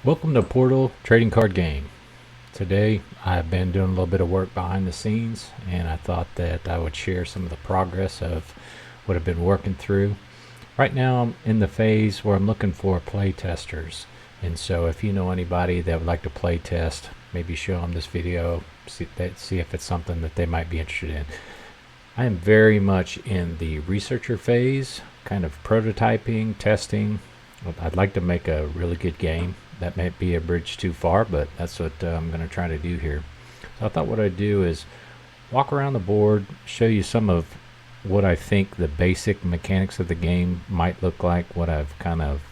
Welcome to Portal Trading Card Game. Today I've been doing a little bit of work behind the scenes and I thought that I would share some of the progress of what I've been working through. Right now I'm in the phase where I'm looking for play testers, and so if you know anybody that would like to play test, maybe show them this video, see if it's something that they might be interested in. I am very much in the researcher phase, kind of prototyping, testing. I'd like to make a really good game. That might be a bridge too far, but that's what I'm going to try to do here. So I thought what I'd do is walk around the board, show you some of what I think the basic mechanics of the game might look like, what I've kind of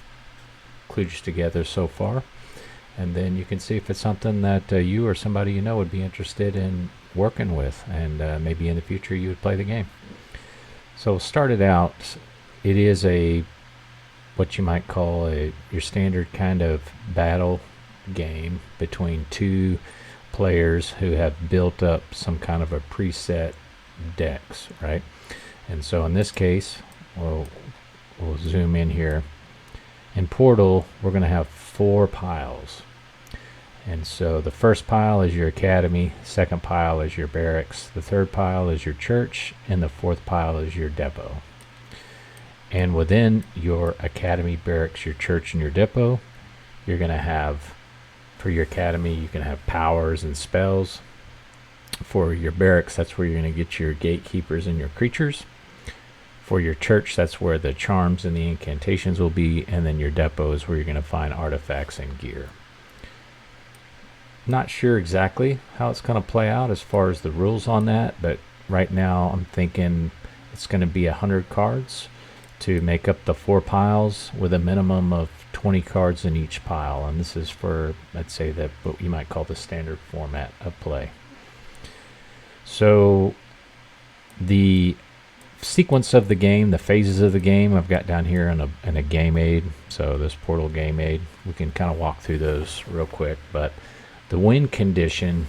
kludged together so far, and then you can see if it's something that you or somebody you know would be interested in working with, and maybe in the future you would play the game. So start it out. It is a what you might call your standard kind of battle game between two players who have built up some kind of a preset decks, right? And so in this case, we'll zoom in here. In Portal, we're going to have 4 piles. And so the first pile is your academy, second pile is your barracks, the third pile is your church, and the fourth pile is your depot. And within your academy, barracks, your church, and your depot, you're going to have, for your academy, you can have powers and spells. For your barracks, that's where you're going to get your gatekeepers and your creatures. For your church, that's where the charms and the incantations will be. And then your depot is where you're going to find artifacts and gear. Not sure exactly how it's going to play out as far as the rules on that, but right now I'm thinking it's going to be 100 cards to make up the 4 piles with a minimum of 20 cards in each pile. And this is for, let's say, that what you might call the standard format of play. So the sequence of the game, the phases of the game, I've got down here in a game aid. So this Portal game aid, we can kind of walk through those real quick. But the win condition,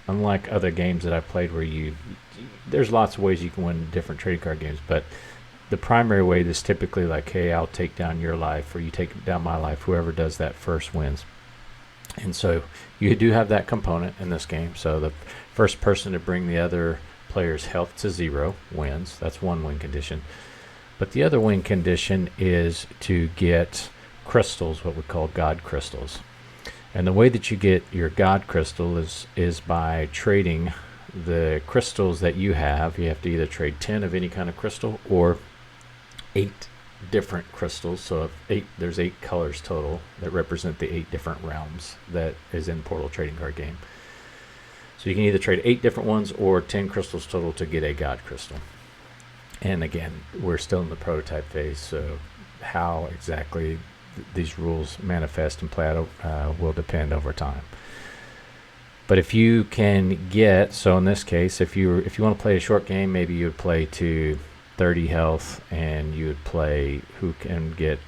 unlike other games that I've played where there's lots of ways you can win different trading card games, but the primary way is typically like, hey, I'll take down your life, or you take down my life. Whoever does that first wins. And so you do have that component in this game. So the first person to bring the other player's health to 0 wins. That's one win condition. But the other win condition is to get crystals, what we call God crystals. And the way that you get your God crystal is by trading the crystals that you have. You have to either trade 10 of any kind of crystal or 8 different crystals. So there's 8 colors total that represent the 8 different realms that is in Portal Trading Card Game. So you can either trade 8 different ones or 10 crystals total to get a God crystal. And again, we're still in the prototype phase, so how exactly these rules manifest and play out will depend over time. But if you can get, so in this case, if you want to play a short game, maybe you would play to 30 health, and you would play who can get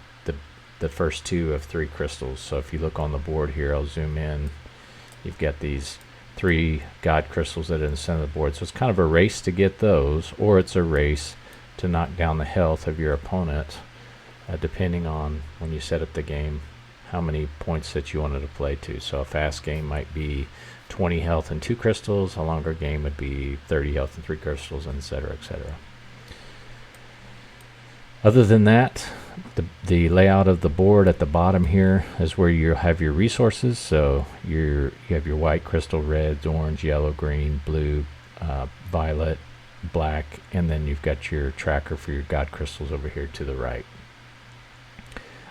the first 2 of 3 crystals. So if you look on the board here, I'll zoom in. You've got these 3 God crystals that are in the center of the board. So it's kind of a race to get those, or it's a race to knock down the health of your opponent, depending on, when you set up the game, how many points that you wanted to play to. So a fast game might be 20 health and 2 crystals. A longer game would be 30 health and 3 crystals, and etc., etc. Other than that, the layout of the board at the bottom here is where you have your resources. So you have your white crystal, red, orange, yellow, green, blue, violet, black, and then you've got your tracker for your God crystals over here to the right.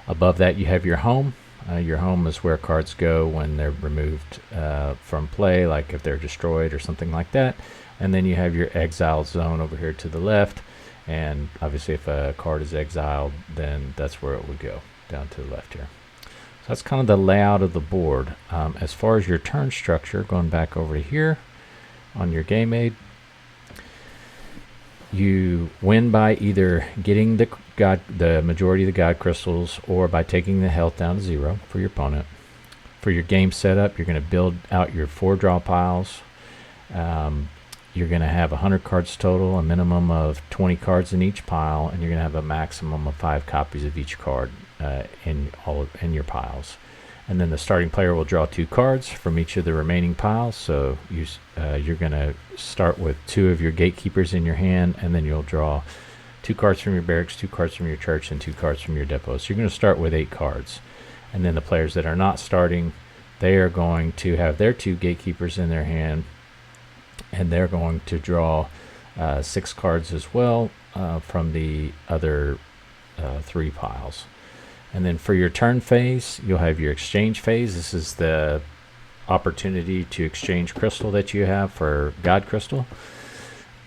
Above that you have your home. Your home is where cards go when they're removed from play, like if they're destroyed or something like that. And then you have your exile zone over here to the left. And obviously if a card is exiled, then that's where it would go, down to the left here. So that's kind of the layout of the board. As far as your turn structure, going back over here on your game aid, you win by either getting the majority of the God crystals, or by taking the health down to 0 for your opponent. For your game setup, you're going to build out your 4 draw piles. You're going to have 100 cards total, a minimum of 20 cards in each pile, and you're going to have a maximum of 5 copies of each card in your piles. And then the starting player will draw 2 cards from each of the remaining piles. So you're going to start with 2 of your gatekeepers in your hand, and then you'll draw 2 cards from your barracks, 2 cards from your church, and 2 cards from your depot. So you're going to start with 8 cards. And then the players that are not starting, they are going to have their 2 gatekeepers in their hand, and they're going to draw 6 cards as well from the other 3 piles. And then for your turn phase, you'll have your exchange phase. This is the opportunity to exchange crystal that you have for God crystal.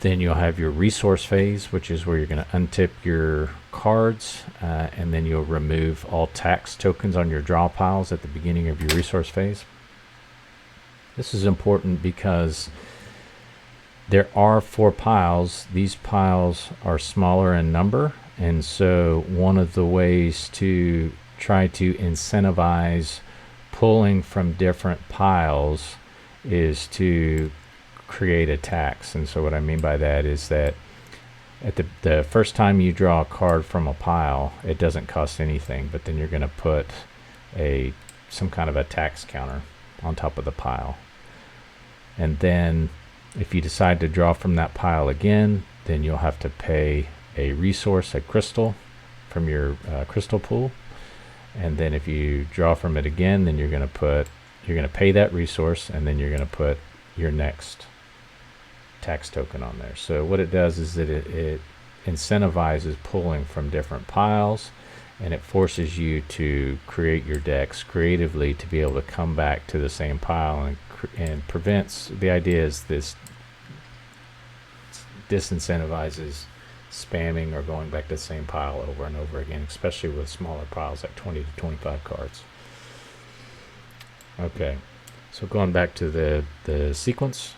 Then you'll have your resource phase, which is where you're going to untip your cards, and then you'll remove all tax tokens on your draw piles at the beginning of your resource phase. This is important because there are 4 piles. These piles are smaller in number, and so one of the ways to try to incentivize pulling from different piles is to create a tax. And so what I mean by that is that at the first time you draw a card from a pile, it doesn't cost anything, but then you're going to put some kind of a tax counter on top of the pile. And then if you decide to draw from that pile again, then you'll have to pay a resource, a crystal, from your crystal pool. And then if you draw from it again, then you're going to pay that resource, and then you're going to put your next tax token on there. So what it does is that it incentivizes pulling from different piles, and it forces you to create your decks creatively to be able to come back to the same pile, and prevents, the idea is this disincentivizes spamming or going back to the same pile over and over again, especially with smaller piles like 20 to 25 cards. Okay, so going back to the sequence.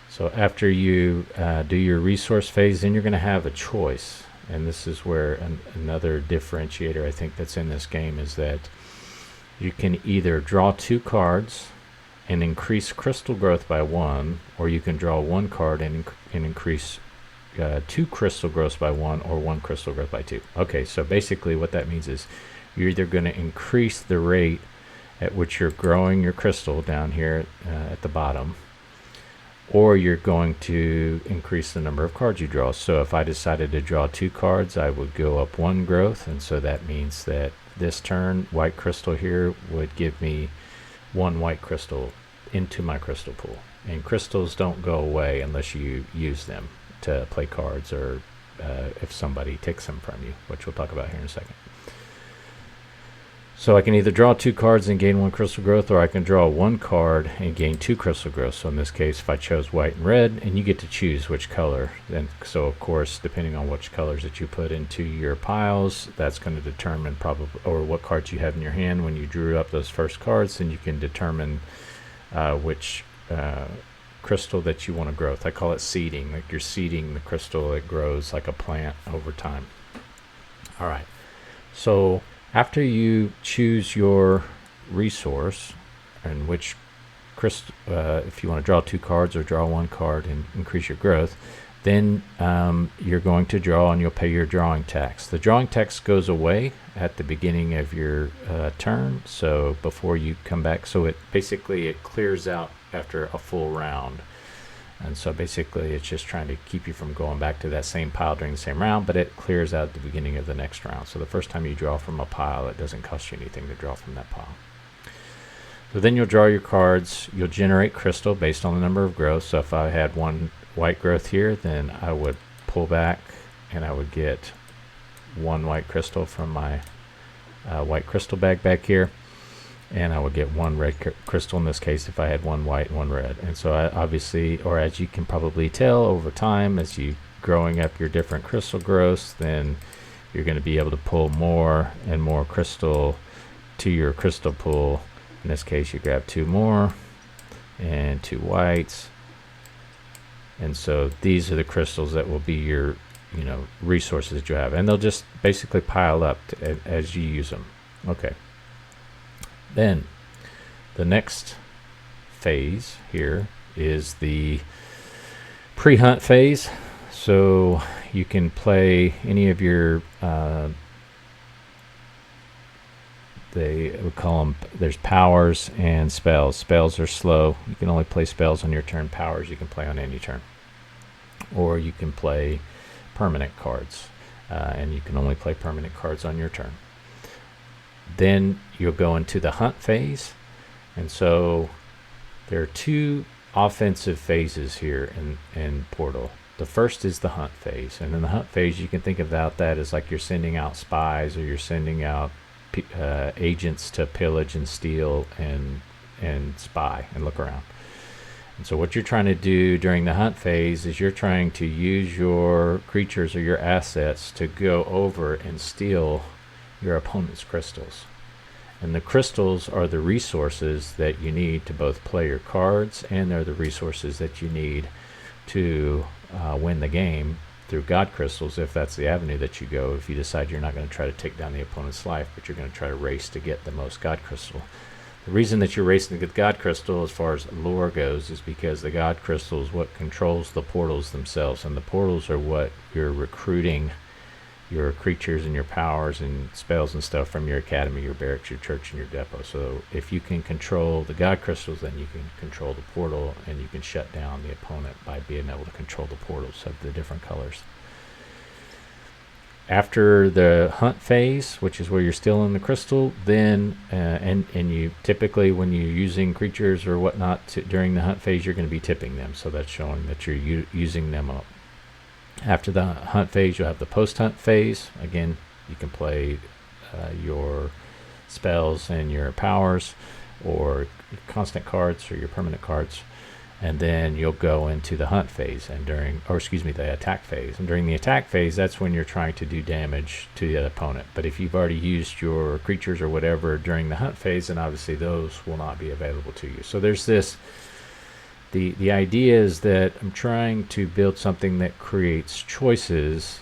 So after you do your resource phase, then you're going to have a choice. And this is where another differentiator I think that's in this game is that you can either draw 2 cards and increase crystal growth by 1, or you can draw 1 card and increase 2 crystal growth by 1, or 1 crystal growth by 2. Okay, so basically what that means is you're either going to increase the rate at which you're growing your crystal down here at the bottom, or you're going to increase the number of cards you draw. So if I decided to draw 2 cards, I would go up 1 growth, and so that means that this turn, white crystal here would give me 1 white crystal into my crystal pool. And crystals don't go away unless you use them to play cards, or if somebody takes them from you, which we'll talk about here in a second. So I can either draw 2 cards and gain 1 crystal growth, or I can draw 1 card and gain 2 crystal growth. So in this case, if I chose white and red, and you get to choose which color. And so of course, depending on which colors that you put into your piles, that's going to determine probably, or what cards you have in your hand when you drew up those first cards, then you can determine which crystal that you want to grow. I call it seeding. Like you're seeding the crystal, it grows like a plant over time. All right. So after you choose your resource and which crystal, if you want to draw 2 cards or draw 1 card and increase your growth, then you're going to draw and you'll pay your drawing tax. The drawing tax goes away at the beginning of your turn, so before you come back. So it clears out after a full round. And so basically it's just trying to keep you from going back to that same pile during the same round, but it clears out at the beginning of the next round. So the first time you draw from a pile, it doesn't cost you anything to draw from that pile. So then you'll draw your cards. You'll generate crystal based on the number of growths. So if I had 1 white growth here, then I would pull back and I would get 1 white crystal from my white crystal bag back here. And I would get 1 red crystal in this case if I had 1 white and 1 red. And so I obviously, or as you can probably tell over time, as you growing up your different crystal growths, then you're going to be able to pull more and more crystal to your crystal pool. In this case, you grab 2 more and 2 whites. And so these are the crystals that will be your, resources that you have. And they'll just basically pile up as you use them. Okay. Then the next phase here is the pre-hunt phase. So you can play any of your we call them, there's powers and spells. Spells are slow. You can only play spells on your turn. Powers you can play on any turn. Or you can play permanent cards. And you can only play permanent cards on your turn. Then you'll go into the hunt phase. And so there are two offensive phases here in Portal. The first is the hunt phase. And in the hunt phase, you can think about that as like you're sending out spies, or you're sending out agents to pillage and steal and spy and look around. And so what you're trying to do during the hunt phase is you're trying to use your creatures or your assets to go over and steal your opponent's crystals. And the crystals are the resources that you need to both play your cards, and they're the resources that you need to win the game through God crystals, if that's the avenue that you go. If you decide you're not going to try to take down the opponent's life, but you're going to try to race to get the most God crystal. The reason that you're racing to get God crystal as far as lore goes is because the God crystal is what controls the portals themselves, and the portals are what you're recruiting your creatures and your powers and spells and stuff from your academy, your barracks, your church, and your depot. So if you can control the God crystals, then you can control the portal, and you can shut down the opponent by being able to control the portals of the different colors. After the hunt phase, which is where you're stealing the crystal, then and you typically, when you're using creatures or whatnot during the hunt phase, you're going to be tipping them, so that's showing that you're using them up. After the hunt phase, you'll have the post-hunt phase. Again, you can play your spells and your powers, or constant cards, or your permanent cards. And then you'll go into the hunt phase, and the attack phase. And during the attack phase, that's when you're trying to do damage to the opponent. But if you've already used your creatures or whatever during the hunt phase, then obviously those will not be available to you. So there's this. The idea is that I'm trying to build something that creates choices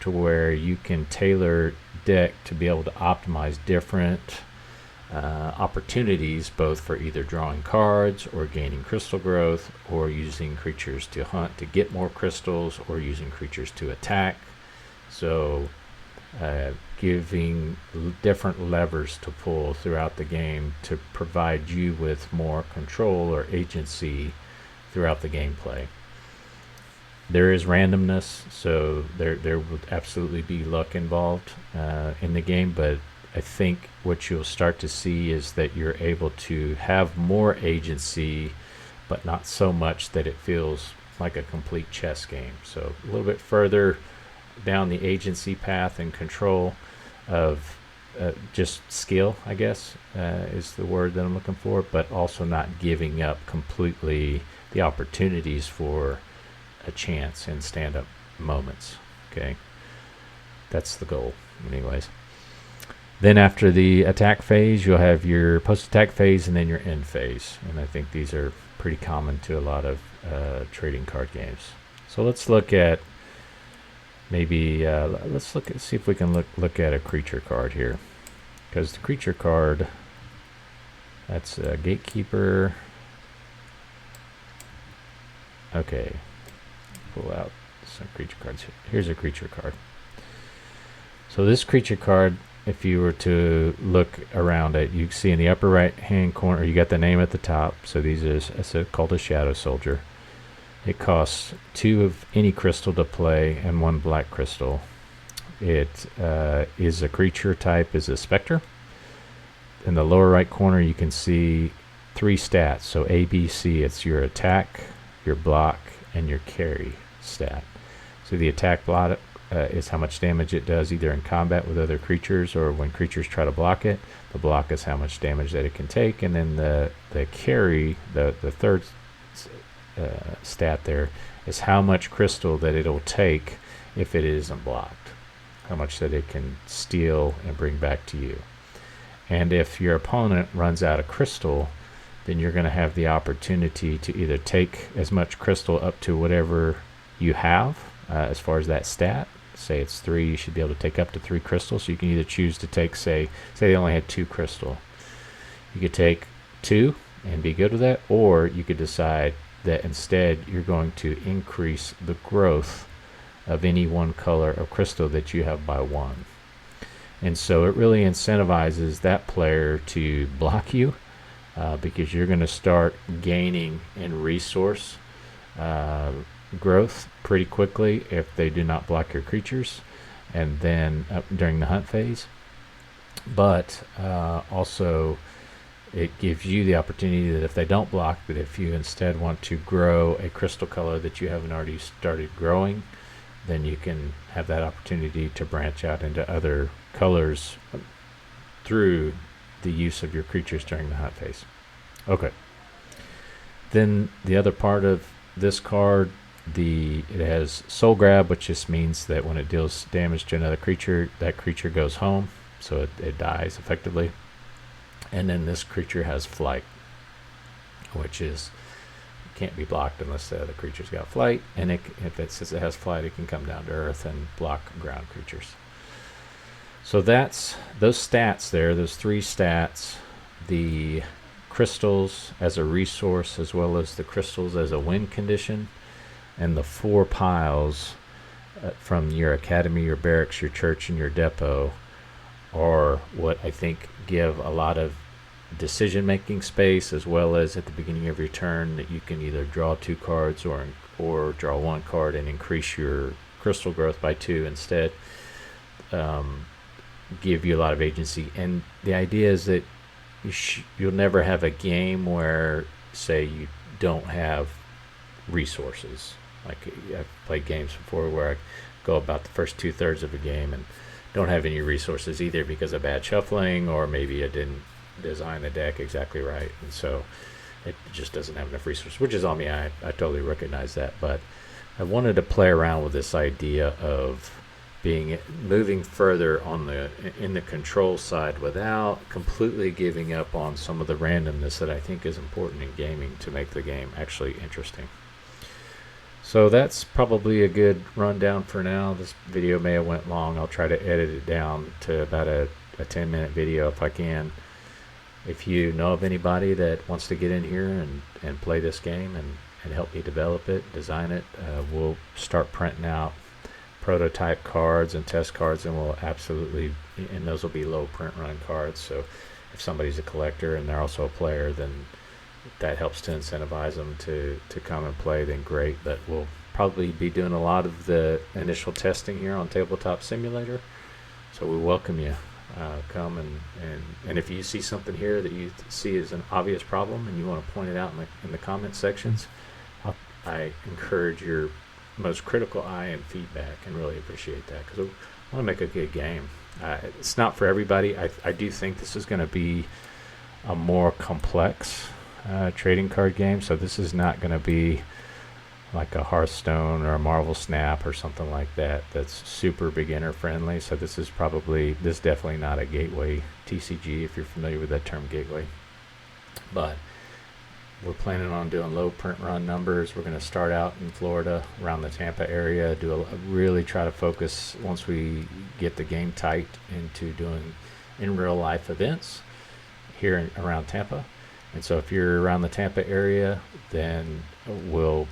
to where you can tailor deck to be able to optimize different opportunities, both for either drawing cards or gaining crystal growth, or using creatures to hunt to get more crystals, or using creatures to attack. So giving different levers to pull throughout the game to provide you with more control or agency throughout the gameplay. There is randomness, so there would absolutely be luck involved in the game, but I think what you'll start to see is that you're able to have more agency, but not so much that it feels like a complete chess game. So a little bit further down the agency path and control of just skill, I guess, is the word that I'm looking for, but also not giving up completely the opportunities for a chance and stand-up moments. Okay, that's the goal anyways. Then after the attack phase, you'll have your post-attack phase and then your end phase. And I think these are pretty common to a lot of trading card games. So let's look at maybe, see if we can look at a creature card here. Because the creature card, that's a Gatekeeper. Okay, pull out some creature cards. Here's a creature card. So this creature card, if you were to look around it, you see in the upper right hand corner, you got the name at the top. So it's called a Shadow Soldier. It costs 2 of any crystal to play and 1 black crystal. It is a creature type, is a Spectre. In the lower right corner, you can see 3 stats. So A, B, C, it's your attack, your block, and your carry stat. So the attack block is how much damage it does either in combat with other creatures or when creatures try to block it. The block is how much damage that it can take, and then the carry, the third stat there, is how much crystal that it'll take if it isn't blocked, how much that it can steal and bring back to you. And if your opponent runs out of crystal, then you're going to have the opportunity to either take as much crystal up to whatever you have as far as that stat. Say it's 3, you should be able to take up to 3 crystals. So you can either choose to take, say they only had 2 crystal. You could take 2 and be good with that, or you could decide that instead you're going to increase the growth of any one color of crystal that you have by 1. And so it really incentivizes that player to block you, because you're going to start gaining in resource uh, growth pretty quickly if they do not block your creatures, and then during the hunt phase. But also, it gives you the opportunity that if they don't block, that if you instead want to grow a crystal color that you haven't already started growing, then you can have that opportunity to branch out into other colors through the use of your creatures during the hunt phase. Okay. Then the other part of this card, it has Soul Grab, which just means that when it deals damage to another creature, that creature goes home, so it dies effectively. And then this creature has Flight, which is can't be blocked unless the other creature's got Flight, and since it has Flight, it can come down to Earth and block ground creatures. So that's those stats there, those three stats, the crystals as a resource as well as the crystals as a win condition, and the 4 piles from your academy, your barracks, your church, and your depot are what I think give a lot of decision making space, as well as at the beginning of your turn that you can either draw 2 cards or draw 1 card and increase your crystal growth by 2 instead. Give you a lot of agency, and the idea is that you'll never have a game where, say, you don't have resources. Like, I've played games before where I go about the first 2/3 of a game and don't have any resources either because of bad shuffling, or maybe I didn't design the deck exactly right, and so it just doesn't have enough resources, which is on me. I totally recognize that, but I wanted to play around with this idea of moving further in the control side without completely giving up on some of the randomness that I think is important in gaming to make the game actually interesting. So that's probably a good rundown for now. This video may have went long. I'll try to edit it down to about a 10-minute video if I can. If you know of anybody that wants to get in here and play this game and help me develop it, design it, we'll start printing out prototype cards and test cards, and those will be low print run cards. So if somebody's a collector and they're also a player, then that helps to incentivize them to come and play, then great. But we'll probably be doing a lot of the initial testing here on Tabletop Simulator, so we welcome you. Come and if you see something here that you see as an obvious problem and you want to point it out in the comment sections, I encourage your most critical eye and feedback, and really appreciate that, because I want to make a good game. It's not for everybody. I do think this is going to be a more complex trading card game, so this is not going to be like a Hearthstone or a Marvel Snap or something like that that's super beginner friendly. So this is definitely not a gateway TCG, if you're familiar with that term, gateway. But we're planning on doing low print run numbers. We're going to start out in Florida, around the Tampa area, really try to focus, once we get the game tight, into doing in real life events here around Tampa. And so if you're around the Tampa area, then we'll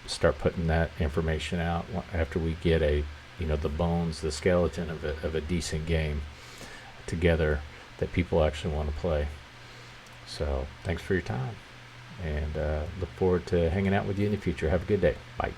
start putting that information out after we get the bones, the skeleton of a decent game together that people actually want to play. So thanks for your time, and look forward to hanging out with you in the future. Have a good day. Bye.